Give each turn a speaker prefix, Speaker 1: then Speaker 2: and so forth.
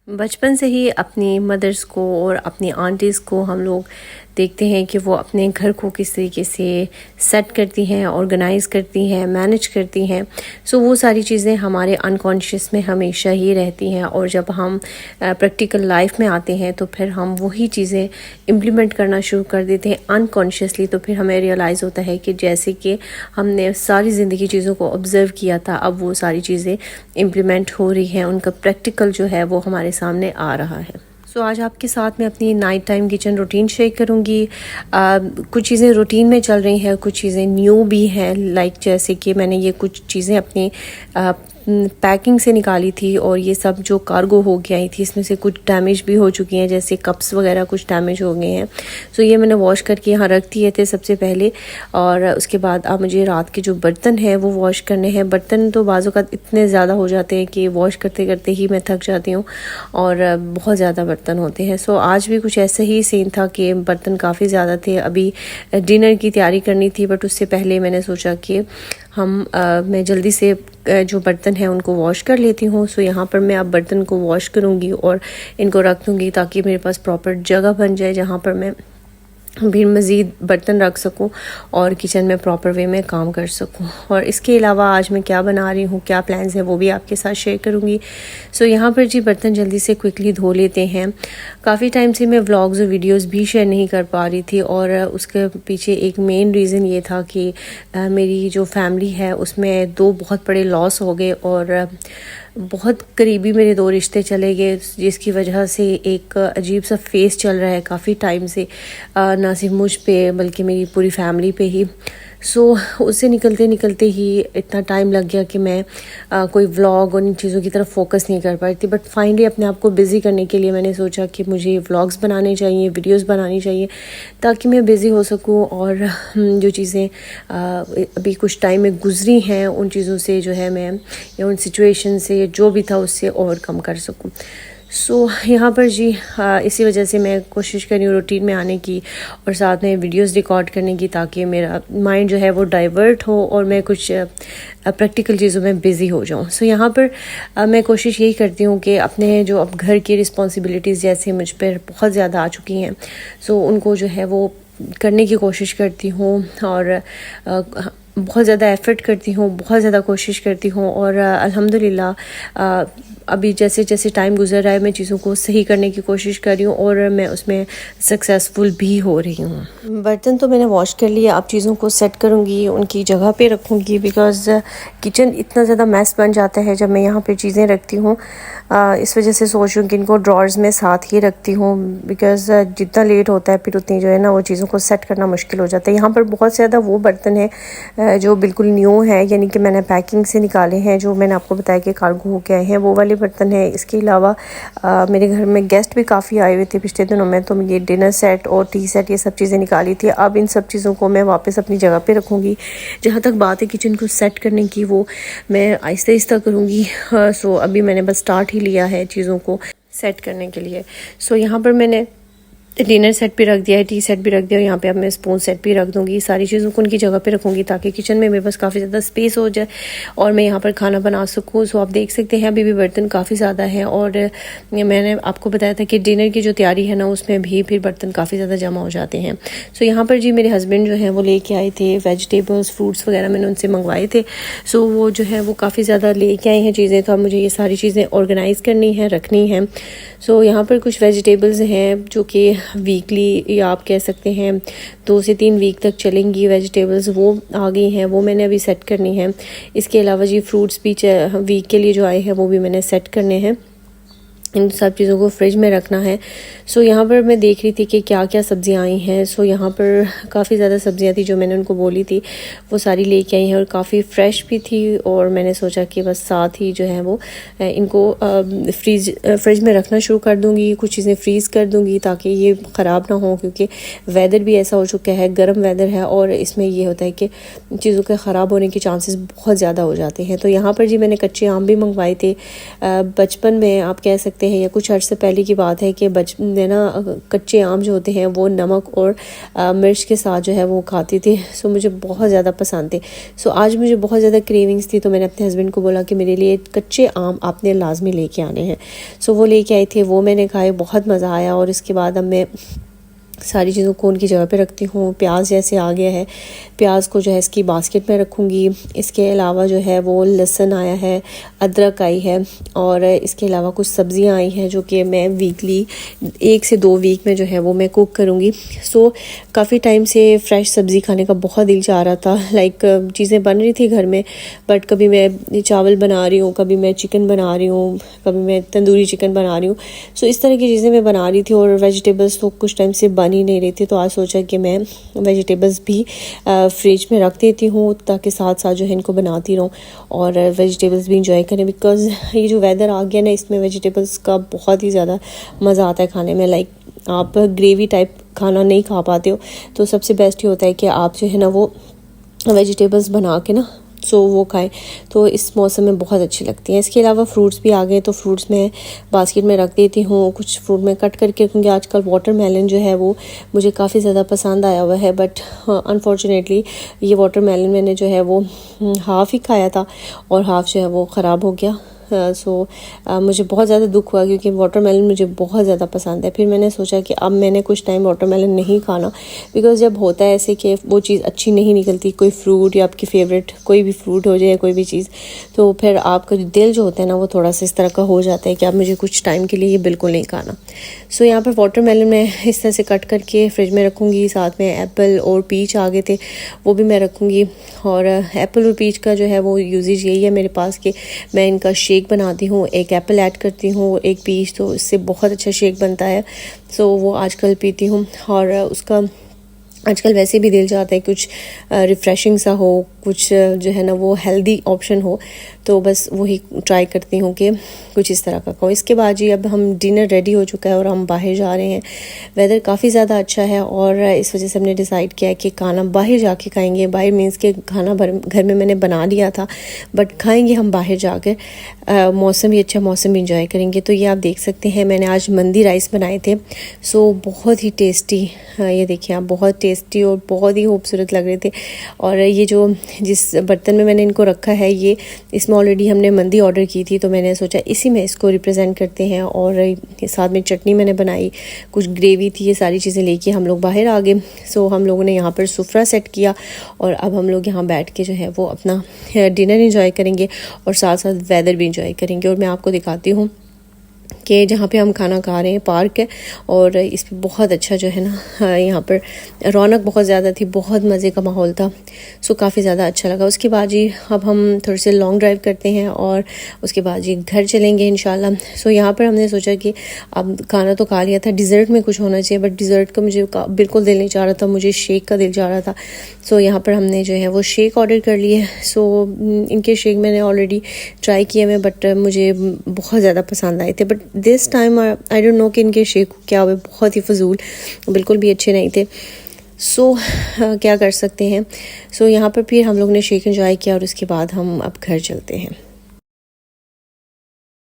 Speaker 1: बचपन से ही अपनी मदर्स को और अपनी आंटीज़ को हम लोग देखते हैं कि वो अपने घर को किस तरीके से सेट करती हैं, ऑर्गेनाइज़ करती हैं, मैनेज करती हैं। सो वो सारी चीज़ें हमारे अनकॉन्शियस में हमेशा ही रहती हैं और जब हम प्रैक्टिकल लाइफ में आते हैं तो फिर हम वही चीज़ें इम्प्लीमेंट करना शुरू कर देते हैं अनकॉन्शियसली। तो फिर हमें रियलाइज़ होता है कि जैसे कि हमने सारी ज़िंदगी चीज़ों को ऑब्ज़र्व किया था, अब वो सारी चीज़ें इम्प्लीमेंट हो रही हैं, उनका प्रैक्टिकल जो है वो हमारे सामने आ रहा है। आज आपके साथ मैं अपनी night time kitchen routine share करूँगी। कुछ चीज़ें रूटीन में चल रही हैं, कुछ चीज़ें न्यू भी हैं, लाइक जैसे कि मैंने ये कुछ चीज़ें अपनी पैकिंग से निकाली थी और ये सब जो कार्गो हो के आई थी इसमें से कुछ डैमेज भी हो चुकी हैं, जैसे कप्स वगैरह कुछ डैमेज हो गए हैं। ये मैंने वॉश करके यहाँ रख दिए थे सबसे पहले, और उसके बाद अब मुझे रात के जो बर्तन हैं वो वॉश करने हैं। बर्तन तो बाज़ों का इतने ज़्यादा हो जाते हैं कि वॉश करते करते ही मैं थक जाती हूँ और बहुत ज़्यादा बर्तन होते हैं। आज भी कुछ ऐसा ही सीन था कि बर्तन काफ़ी ज़्यादा थे। अभी डिनर की तैयारी करनी थी, बट उससे पहले मैंने सोचा कि मैं जल्दी से जो बर्तन हैं उनको वॉश कर लेती हूँ। यहाँ पर मैं अब बर्तन को वॉश करूँगी और इनको रख दूँगी ताकि मेरे पास प्रॉपर जगह बन जाए जहाँ पर मैं भी मज़ीद बर्तन रख सकूं और किचन में प्रॉपर वे में काम कर सकूं। और इसके अलावा आज मैं क्या बना रही हूं, क्या प्लान्स हैं, वो भी आपके साथ शेयर करूंगी। यहाँ पर जी बर्तन जल्दी से क्विकली धो लेते हैं। काफ़ी टाइम से मैं व्लॉग्स और वीडियोस भी शेयर नहीं कर पा रही थी और उसके पीछे एक मेन रीज़न ये था कि मेरी जो फैमिली है उसमें 2 बहुत बड़े लॉस हो गए और बहुत करीबी मेरे 2 रिश्ते चले गए, जिसकी वजह से एक अजीब सा फेस चल रहा है काफ़ी टाइम से, ना सिर्फ मुझ पे बल्कि मेरी पूरी फैमिली पे ही। उससे निकलते निकलते ही इतना टाइम लग गया कि मैं कोई व्लॉग और इन चीज़ों की तरफ फोकस नहीं कर पाई थी। बट फाइनली अपने आप को बिज़ी करने के लिए मैंने सोचा कि मुझे व्लॉग्स बनाने चाहिए, वीडियोस बनानी चाहिए ताकि मैं बिज़ी हो सकूं और जो चीज़ें अभी कुछ टाइम में गुजरी हैं उन चीज़ों से जो है मैं, या उन सिचुएशन से जो भी था उससे ओवरकम कर सकूं। यहाँ पर जी इसी वजह से मैं कोशिश कर रही हूँ रूटीन में आने की और साथ में वीडियोस रिकॉर्ड करने की, ताकि मेरा माइंड जो है वो डाइवर्ट हो और मैं कुछ प्रैक्टिकल चीज़ों में बिज़ी हो जाऊँ। यहाँ पर मैं कोशिश यही करती हूँ कि अपने जो अब घर की रिस्पॉन्सिबिलिटीज़ जैसे मुझ पर बहुत ज़्यादा आ चुकी हैं, उनको जो है वो करने की कोशिश करती हूँ और बहुत ज़्यादा एफ़र्ट करती हूँ, बहुत ज़्यादा कोशिश करती हूँ और अल्हम्दुलिल्लाह अभी जैसे जैसे टाइम गुजर रहा है मैं चीज़ों को सही करने की कोशिश कर रही हूँ और मैं उसमें सक्सेसफुल भी हो रही हूँ। बर्तन तो मैंने वॉश कर लिए, अब चीज़ों को सेट करूँगी, उनकी जगह पे रखूँगी, बिकॉज़ किचन इतना ज़्यादा मैस बन जाता है जब मैं यहाँ पे चीज़ें रखती हूँ। इस वजह से सोच रही हूँ कि इनको ड्रॉर्स में साथ ही रखती हूँ, बिकॉज़ जितना लेट होता है फिर उतनी जो है ना वो चीज़ों को सेट करना मुश्किल हो जाता है। यहाँ पर बहुत ज़्यादा वो बर्तन है जो बिल्कुल न्यू है, यानी कि मैंने पैकिंग से निकाले हैं, जो मैंने आपको बताया कि कार्गो हो के आए हैं, वो वाले बर्तन है। इसके अलावा मेरे घर में गेस्ट भी काफ़ी आए हुए थे पिछले दिनों में, तो ये डिनर सेट और टी सेट ये सब चीज़ें निकाली थी। अब इन सब चीज़ों को मैं वापस अपनी जगह पे रखूँगी। जहाँ तक बात है किचन को सेट करने की, वो मैं आहिस्ता आहिस्ता करूँगी। अभी मैंने बस स्टार्ट ही लिया है चीज़ों को सेट करने के लिए। यहाँ पर मैंने डिनर सेट भी रख दिया है, टी सेट भी रख दिया, और यहाँ पे अब मैं स्पून सेट भी रख दूँगी। सारी चीज़ों को उनकी जगह पे रखूँगी ताकि किचन में मेरे पास काफ़ी ज़्यादा स्पेस हो जाए और मैं यहाँ पर खाना बना सकूँ। आप देख सकते हैं अभी भी बर्तन काफ़ी ज़्यादा हैं और मैंने आपको बताया था कि डिनर की जो तैयारी है ना उसमें भी फिर बर्तन काफ़ी ज़्यादा जमा हो जाते हैं। यहाँ पर जी मेरे हस्बैंड जो हैं वो लेके आए थे वेजिटेबल्स, फ्रूट्स वगैरह मैंने उनसे मंगवाए थे। वो जो है वो काफ़ी ज़्यादा लेके आए हैं चीज़ें, तो अब मुझे ये सारी चीज़ें ऑर्गेनाइज़ करनी है, रखनी है। यहाँ पर कुछ वेजिटेबल्स हैं जो कि वीकली, या आप कह सकते हैं 2 से 3 वीक तक चलेंगी वेजिटेबल्स, वो आ गई हैं, वो मैंने अभी सेट करनी है। इसके अलावा जी फ्रूट्स भी वीक के लिए जो आए हैं वो भी मैंने सेट करने हैं। इन सब चीज़ों को फ्रिज में रखना है। यहाँ पर मैं देख रही थी कि क्या क्या सब्जियां आई हैं। यहाँ पर काफ़ी ज़्यादा सब्जियां थी जो मैंने उनको बोली थी, वो सारी लेके आई हैं और काफ़ी फ्रेश भी थी। और मैंने सोचा कि बस साथ ही जो है वो इनको फ्रिज में रखना शुरू कर दूँगी, कुछ चीज़ें फ्रीज़ कर दूँगी ताकि ये ख़राब ना हो, क्योंकि वेदर भी ऐसा हो चुका है, गर्म वेदर है और इसमें ये होता है कि चीज़ों के ख़राब होने के चांसेस बहुत ज़्यादा हो जाते हैं। यहाँ पर जी मैंने कच्चे आम भी मंगवाए थे। बचपन में आप कह सकते रखते हैं, या कुछ अर्से पहले की बात है कि बचपन ना कच्चे आम जो होते हैं वो नमक और मिर्च के साथ जो है वो खाती थी। सो मुझे बहुत ज़्यादा पसंद थे। सो आज मुझे बहुत ज़्यादा क्रेविंग्स थी, तो मैंने अपने हस्बैंड को बोला कि मेरे लिए कच्चे आम आपने लाजमी लेके आने हैं। सो वो लेके आए थे, वो मैंने खाए, बहुत मज़ा आया। और इसके बाद अब मैं सारी चीज़ों को उनकी जगह पे रखती हूँ। प्याज जैसे आ गया है, प्याज को जो है इसकी बास्केट में रखूँगी। इसके अलावा जो है वो लहसुन आया है, अदरक आई है, और इसके अलावा कुछ सब्ज़ियाँ आई हैं जो कि मैं वीकली 1 से 2 वीक में जो है वो मैं कुक करूँगी। सो काफ़ी टाइम से फ़्रेश सब्ज़ी खाने का बहुत दिल चाह रहा था। लाइक चीज़ें बन रही थी घर में, बट कभी मैं चावल बना रही हूँ, कभी मैं चिकन बना रही हूँ, कभी मैं तंदूरी चिकन बना रही हूँ। सो इस तरह की चीज़ें मैं बना रही थी, और वेजिटेबल्स तो कुछ टाइम से बन ही नहीं रही थी। तो आज सोचा कि मैं वेजिटेबल्स भी फ्रिज में रख देती हूँ, ताकि साथ साथ जो है इनको बनाती रहूँ और वेजिटेबल्स भी इंजॉय करें। बिकॉज़ ये जो वेदर आ गया ना, इसमें वेजिटेबल्स का बहुत ही ज़्यादा मज़ा आता है खाने में। लाइक आप ग्रेवी टाइप खाना नहीं खा पाते हो, तो सबसे बेस्ट ये होता है कि आप जो है ना वो वेजिटेबल्स बना के ना वो खाएं, तो इस मौसम में बहुत अच्छी लगती हैं। इसके अलावा फ्रूट्स भी आ गए, तो फ्रूट्स मैं बास्केट में रख देती हूँ। कुछ फ्रूट मैं कट करके रखूँगी। आजकल वाटरमेलन जो है वो मुझे काफ़ी ज़्यादा पसंद आया हुआ है, बट अनफॉर्चुनेटली ये वाटरमेलन मैंने जो है वो हाफ़ ही खाया था, और हाफ़ जो है वो ख़राब हो गया। मुझे बहुत ज़्यादा दुख हुआ, क्योंकि वाटरमेलन मुझे बहुत ज़्यादा पसंद है। फिर मैंने सोचा कि अब मैंने कुछ टाइम वाटरमेलन नहीं खाना, बिकॉज़ जब होता है ऐसे कि वो चीज़ अच्छी नहीं निकलती, कोई फ्रूट या आपकी फेवरेट कोई भी फ्रूट हो जाए, कोई भी चीज़, तो फिर आपका जो दिल जो होता है ना वो थोड़ा सा इस तरह का हो जाता है कि अब मुझे कुछ टाइम के लिए ये बिल्कुल नहीं खाना। सो यहाँ पर वाटरमेलन मैं इस तरह से कट करके फ्रिज में रखूँगी। साथ में एप्पल और पीच आ गए थे, वो भी मैं रखूँगी। और एप्पल और पीच का जो है वो यूजेज यही है मेरे पास कि मैं इनका शेक बनाती हूँ, एक एप्पल ऐड करती हूँ, एक पीच, तो इससे बहुत अच्छा शेक बनता है। सो वो आजकल पीती हूँ। और उसका आजकल वैसे भी दिल चाहता है कुछ रिफ़्रेशिंग सा हो, कुछ जो है ना वो हेल्दी ऑप्शन हो, तो बस वही ट्राई करती हूँ कि कुछ इस तरह का खाओ। इसके बाद जी अब हम डिनर रेडी हो चुका है और हम बाहर जा रहे हैं। वेदर काफ़ी ज़्यादा अच्छा है, और इस वजह से हमने डिसाइड किया कि खाना बाहर जाके खाएंगे। बाहर मीन्स के खाना घर में मैंने बना लिया था, बट खाएंगे हम बाहर जाकर। मौसम भी अच्छा, मौसम भी इंजॉय करेंगे। तो ये आप देख सकते हैं, मैंने आज मंदी राइस बनाए थे। सो बहुत ही टेस्टी, ये देखिए आप, बहुत टेस्टी और बहुत ही खूबसूरत लग रहे थे। और ये जो जिस बर्तन में मैंने इनको रखा है, ये इसमें ऑलरेडी हमने मंदी ऑर्डर की थी, तो मैंने सोचा इसी में इसको रिप्रेजेंट करते हैं। और साथ में चटनी मैंने बनाई, कुछ ग्रेवी थी, ये सारी चीज़ें लेके हम लोग बाहर आ गए। सो हम लोगों ने यहाँ पर सुफ्रा सेट किया, और अब हम लोग यहाँ बैठ के जो है वो अपना डिनर इंजॉय करेंगे, और साथ साथ वेदर भी इंजॉय करेंगे। और मैं आपको दिखाती हूँ कि जहाँ पे हम खाना खा रहे हैं पार्क है, और इस पे बहुत अच्छा जो है ना यहाँ पर रौनक बहुत ज़्यादा थी, बहुत मज़े का माहौल था। सो काफ़ी ज़्यादा अच्छा लगा। उसके बाद जी अब हम थोड़े से लॉन्ग ड्राइव करते हैं, और उसके बाद जी घर चलेंगे इंशाल्लाह। सो यहाँ पर हमने सोचा कि अब खाना तो खा लिया था, डिज़र्ट में कुछ होना चाहिए, बट डिज़र्ट का मुझे बिल्कुल दिल नहीं चाह रहा था, मुझे शेक का दिल चाह रहा था। सो यहाँ पर हमने जो है वो शेक ऑर्डर कर लिए। सो इनके शेक मैंने ऑलरेडी ट्राई किए हुए, बट मुझे बहुत ज़्यादा पसंद आए थे। But this time I don't know कि इनके शेक क्या हुए, बहुत ही फजूल, बिल्कुल भी अच्छे नहीं थे। सो क्या कर सकते हैं। सो यहाँ पर फिर हम लोग ने शेक एंजॉय किया, और उसके बाद हम अब घर चलते हैं।